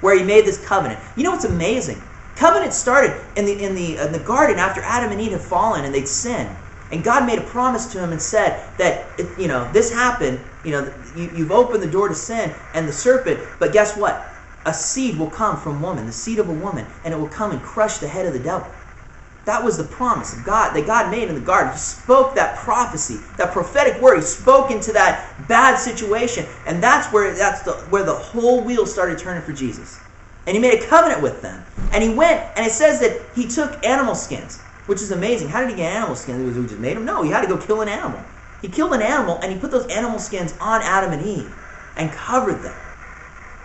where he made this covenant. You know what's amazing? Covenant started in the garden after Adam and Eve had fallen and they'd sinned. And God made a promise to him and said that, this happened, you've opened the door to sin and the serpent, but guess what? A seed will come from woman, the seed of a woman, and it will come and crush the head of the devil. That was the promise of God that God made in the garden. He spoke that prophecy, that prophetic word. He spoke into that bad situation, and that's where the whole wheel started turning for Jesus. And he made a covenant with them. And he went, and it says that he took animal skins, which is amazing. How did he get animal skins? We just made them? No, he had to go kill an animal. He killed an animal, and he put those animal skins on Adam and Eve and covered them.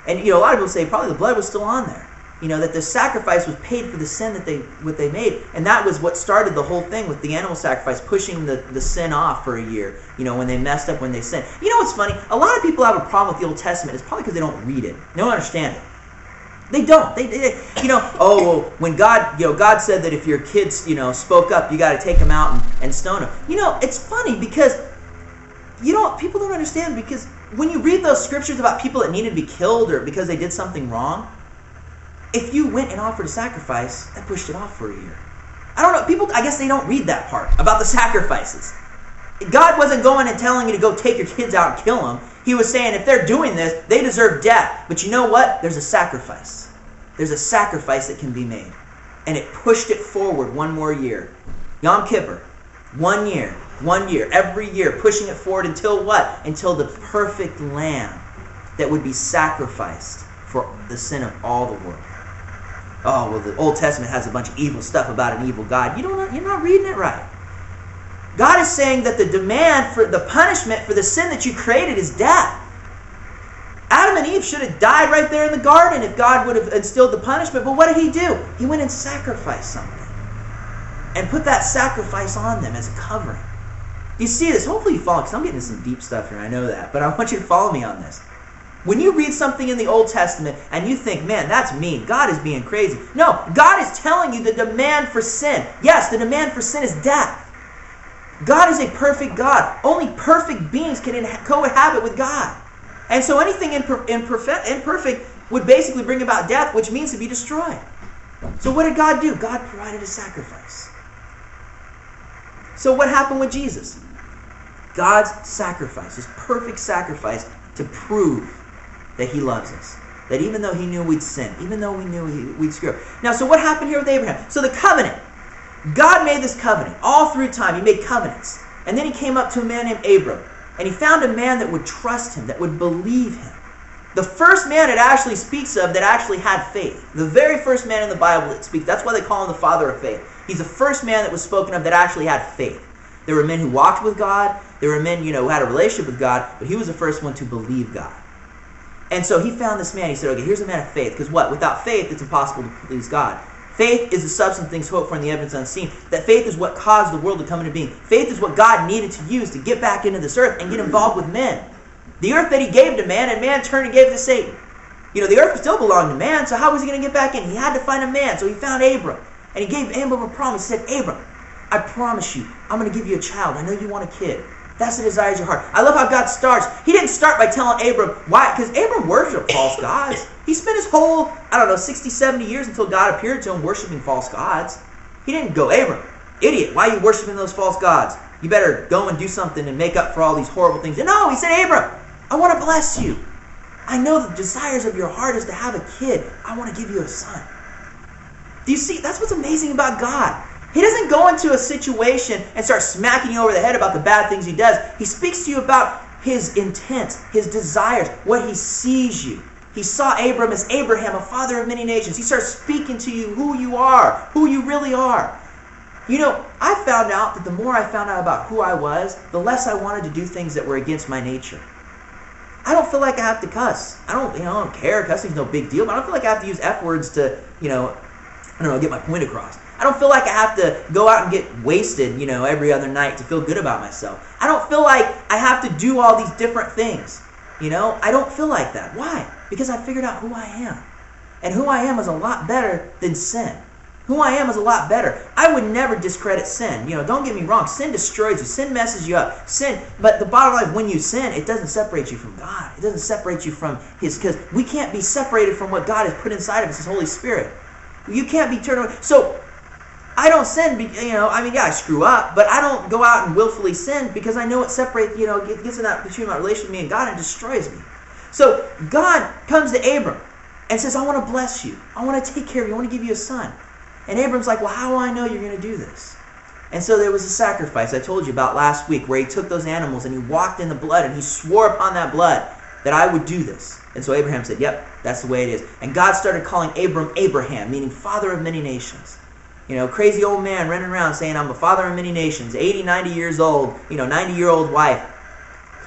And a lot of people say probably the blood was still on there. That the sacrifice was paid for the sin that they made. And that was what started the whole thing with the animal sacrifice, pushing the sin off for a year, when they messed up, when they sinned. You know what's funny? A lot of people have a problem with the Old Testament. It's probably because they don't read it. They don't understand it. They don't. When God said that if your kids, spoke up, you got to take them out and stone them. It's funny because, people don't understand, because when you read those scriptures about people that needed to be killed or because they did something wrong, if you went and offered a sacrifice, that pushed it off for a year. I don't know. People, I guess they don't read that part about the sacrifices. God wasn't going and telling you to go take your kids out and kill them. He was saying if they're doing this, they deserve death. But you know what? There's a sacrifice. There's a sacrifice that can be made. And it pushed it forward one more year. Yom Kippur. 1 year. 1 year. Every year. Pushing it forward until what? Until the perfect lamb that would be sacrificed for the sin of all the world. Oh, well, the Old Testament has a bunch of evil stuff about an evil God. You're not reading it right. God is saying that the demand for the punishment for the sin that you created is death. Adam and Eve should have died right there in the garden if God would have instilled the punishment. But what did he do? He went and sacrificed something. And put that sacrifice on them as a covering. You see this? Hopefully you follow, because I'm getting into some deep stuff here. I know that. But I want you to follow me on this. When you read something in the Old Testament and you think, man, that's mean, God is being crazy. No, God is telling you the demand for sin. Yes, the demand for sin is death. God is a perfect God. Only perfect beings can cohabit with God. And so anything imperfect would basically bring about death, which means to be destroyed. So what did God do? God provided a sacrifice. So what happened with Jesus? God's sacrifice, his perfect sacrifice to prove that he loves us. That even though he knew we'd sin, even though we knew we'd screw up. Now, so what happened here with Abraham? So the covenant. God made this covenant. All through time, he made covenants. And then he came up to a man named Abram. And he found a man that would trust him, that would believe him. The first man it actually speaks of that actually had faith. The very first man in the Bible that speaks. That's why they call him the father of faith. He's the first man that was spoken of that actually had faith. There were men who walked with God. There were men, who had a relationship with God. But he was the first one to believe God. And so he found this man. He said, okay, here's a man of faith. Because what? Without faith, it's impossible to please God. Faith is the substance of things hoped for and the evidence unseen. That faith is what caused the world to come into being. Faith is what God needed to use to get back into this earth and get involved with men. The earth that he gave to man, and man turned and gave it to Satan. The earth still belonged to man, so how was he going to get back in? He had to find a man, so he found Abram. And he gave Abram a promise. He said, Abram, I promise you, I'm going to give you a child. I know you want a kid. That's the desire of your heart. I love how God starts. He didn't start by telling Abram why, because Abram worshipped false gods. He spent his whole, 60, 70 years until God appeared to him worshiping false gods. He didn't go, Abram, idiot, why are you worshiping those false gods? You better go and do something and make up for all these horrible things. And no, he said, Abram, I want to bless you. I know the desires of your heart is to have a kid. I want to give you a son. Do you see? That's what's amazing about God. He doesn't go into a situation and start smacking you over the head about the bad things he does. He speaks to you about his intent, his desires, what he sees you. He saw Abram as Abraham, a father of many nations. He starts speaking to you who you are, who you really are. I found out that the more I found out about who I was, the less I wanted to do things that were against my nature. I don't feel like I have to cuss. I don't care. Cussing's no big deal, but I don't feel like I have to use F words to, get my point across. I don't feel like I have to go out and get wasted, every other night to feel good about myself. I don't feel like I have to do all these different things. I don't feel like that. Why? Because I figured out who I am. And who I am is a lot better than sin. Who I am is a lot better. I would never discredit sin. Don't get me wrong. Sin destroys you. Sin messes you up. But the bottom line, when you sin, it doesn't separate you from God. It doesn't separate you from because we can't be separated from what God has put inside of us, His Holy Spirit. You can't be turned away. So, I don't sin, I screw up, but I don't go out and willfully sin because I know it separates, gets in that between my relation with me and God and destroys me. So, God comes to Abram and says, I want to bless you. I want to take care of you. I want to give you a son. And Abram's like, well, how do I know you're going to do this? And so there was a sacrifice I told you about last week where he took those animals and he walked in the blood and he swore upon that blood that I would do this. And so Abraham said, yep, that's the way it is. And God started calling Abram Abraham, meaning father of many nations. Crazy old man running around saying, I'm a father of many nations, 80, 90 years old, 90-year-old wife.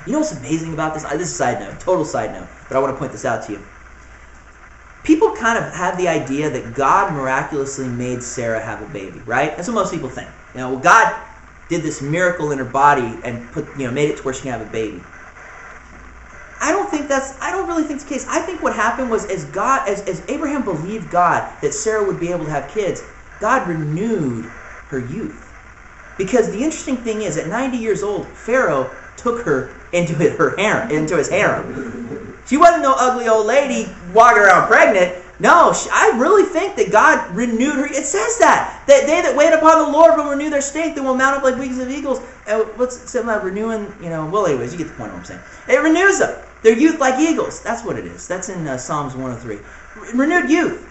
You know what's amazing about this? This is a side note, total side note, but I want to point this out to you. People kind of have the idea that God miraculously made Sarah have a baby, right? That's what most people think. God did this miracle in her body and made it to where she can have a baby. I don't really think it's the case. I think what happened was as Abraham believed God that Sarah would be able to have kids, God renewed her youth. Because the interesting thing is, at 90 years old, Pharaoh took her into his harem. She wasn't no ugly old lady walking around pregnant. No, I really think that God renewed her. It says that they that wait upon the Lord will renew their strength and will mount up like wings of eagles. What's something about renewing? Well, anyways, you get the point of what I'm saying. It renews them. Their youth like eagles. That's what it is. That's in Psalms 103. Renewed youth.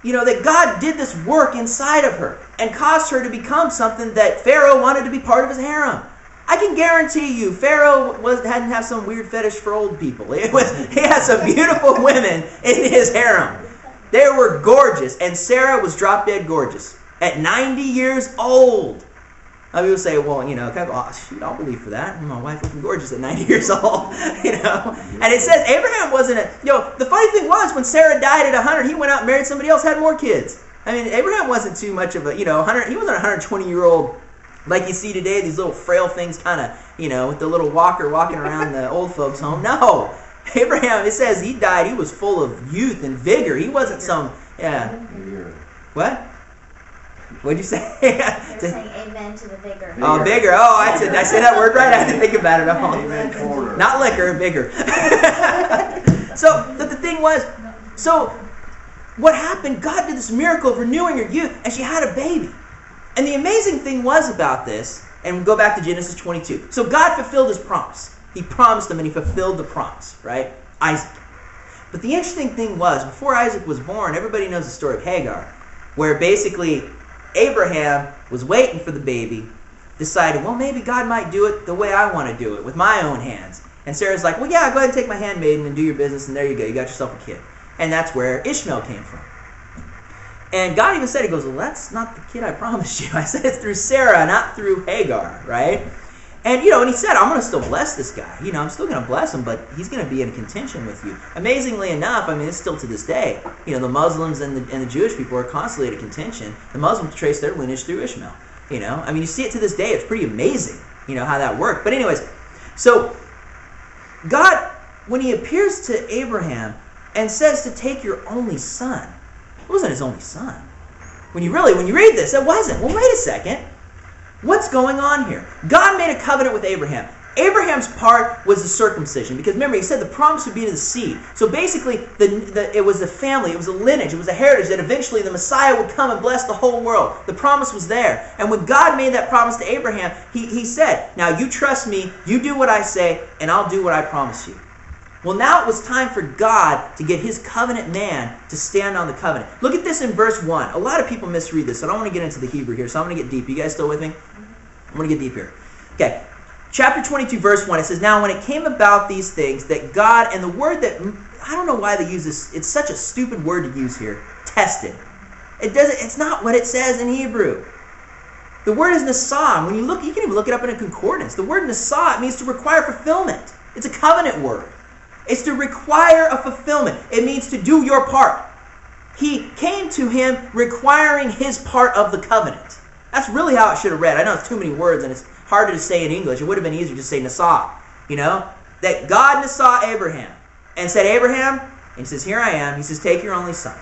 That God did this work inside of her and caused her to become something that Pharaoh wanted to be part of his harem. I can guarantee you, Pharaoh hadn't have some weird fetish for old people. He had some beautiful women in his harem. They were gorgeous, and Sarah was drop dead gorgeous at 90 years old. Now people say, well, shoot, I'll believe for that. My wife looking gorgeous at 90 years old, And it says Abraham wasn't the funny thing was when Sarah died at 100, he went out and married somebody else, had more kids. Abraham wasn't too much of a, he wasn't a 120-year-old like you see today, these little frail things kind of, with the little walker walking around the old folks' home. No. Abraham, it says he died, he was full of youth and vigor. He wasn't some, What? What'd you say? You're saying amen to the vigor. Oh, vigor. Oh, I said that word right? I had to think about it. Oh. Not liquor, vigor. So, the thing was, what happened, God did this miracle of renewing her youth, and she had a baby. And the amazing thing was about this, and we'll go back to Genesis 22. So God fulfilled His promise. He promised them and He fulfilled the promise, right? Isaac. But the interesting thing was, before Isaac was born, everybody knows the story of Hagar, where basically Abraham was waiting for the baby, decided, well, maybe God might do it the way I want to do it, with my own hands. And Sarah's like, well, yeah, go ahead and take my handmaiden and do your business, and there you go. You got yourself a kid. And that's where Ishmael came from. And God even said, He goes, well, that's not the kid I promised you. I said it's through Sarah, not through Hagar, right? And, and He said, I'm going to still bless this guy. I'm still going to bless him, but he's going to be in contention with you. Amazingly enough, it's still to this day, the Muslims and the Jewish people are constantly at a contention. The Muslims trace their lineage through Ishmael, you see it to this day. It's pretty amazing, how that worked. But anyways, so God, when He appears to Abraham and says to take your only son, it wasn't his only son. When you read this, it wasn't. Well, wait a second. What's going on here? God made a covenant with Abraham. Abraham's part was the circumcision. Because remember, He said the promise would be to the seed. So basically, it was a family, it was a lineage, it was a heritage that eventually the Messiah would come and bless the whole world. The promise was there. And when God made that promise to Abraham, He said, now you trust me, you do what I say, and I'll do what I promise you. Well, now it was time for God to get His covenant man to stand on the covenant. Look at this in verse 1. A lot of people misread this, so I don't want to get into the Hebrew here, so I'm going to get deep. You guys still with me? I'm going to get deep here. Okay. Chapter 22, verse 1, it says, now when it came about these things, that God, and the word that, I don't know why they use this, it's such a stupid word to use here, tested. It's not what it says in Hebrew. The word is nasah. When you look, you can even look it up in a concordance. The word nasah, it means to require fulfillment. It's a covenant word. It's to require a fulfillment. It means to do your part. He came to him requiring his part of the covenant. That's really how it should have read. I know it's too many words and it's harder to say in English. It would have been easier to say nasah. That God nasah Abraham and said, Abraham, and he says, here I am. He says, take your only son.